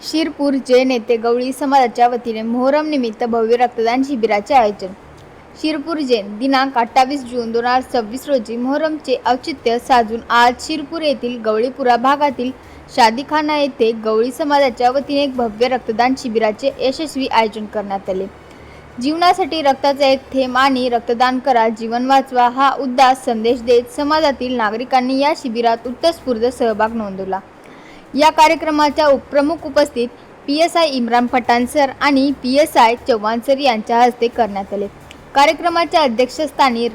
शिरपूर जैन येथे गवळी समाजाच्या वतीने मोहरम निमित्त भव्य रक्तदान शिबिराचे आयोजन। शिरपूर जैन दिनांक 28 जून 2026 रोजी मोहरमचे औचित्य साधून आज शिरपूर येथील गवळीपुरा भागातील शादीखाना येथे गवळी समाजाच्या वतीने एक भव्य रक्तदान शिबिराचे यशस्वी आयोजन करण्यात आले। जीवनासाठी रक्ताचा एक थेंब आणि रक्तदान करा जीवन वाचवा हा उद्देश संदेश देत समाजातील नागरिकांनी या शिबिरात उत्स्फूर्त सहभाग नोंदवला। या कार्यक्रमाच्या प्रमुख उपस्थित PSI इम्रान पठाण सर आणि PSI चव्हाण सर यांच्या हस्ते करण्यात आले। कार्यक्रमाच्या अध्यक्षस्थानी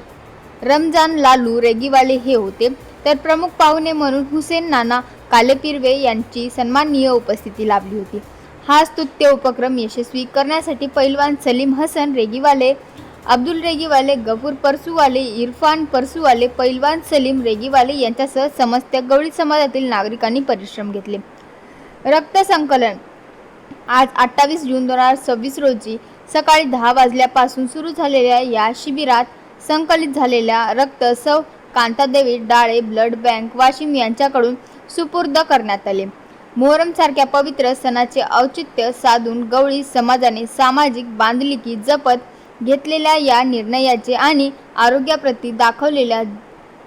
रमजान लालू रेगीवाले हे होते, तर प्रमुख पाहुणे म्हणून हुसेन नाना कालेपिरवे यांची सन्माननीय उपस्थिती लाभली होती। हा स्तुत्य उपक्रम यशस्वी करण्यासाठी पैलवान सलीम हसन रेगीवाले, अब्दुल रेगीवाले, गफूर परसुवाले, इरफान परसुवाले, पैलवान सलीम रेगीवाले यांच्यासह समस्त गवळी समाजातील नागरिकांनी परिश्रम घेतले। रक्त संकलन आज 28 जून 2026 रोजी सकाळी 10 वाजल्यापासून सुरू झालेल्या या शिबिरात संकलित झालेल्या रक्त सौ कांतादेवी डाळे ब्लड बँक वाशिम यांच्याकडून सुपूर्द करण्यात आले। मोहरम सारख्या पवित्र सणाचे औचित्य साधून गवळी समाजाने सामाजिक बांधिलकी जपत घेतलेल्या या निर्णयाचे आणि आरोग्याप्रती दाखवलेल्या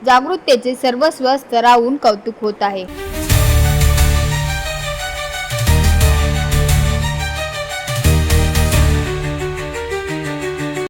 जागरूकतेचे सर्वस्व स्तरावरून कौतुक होत आहे।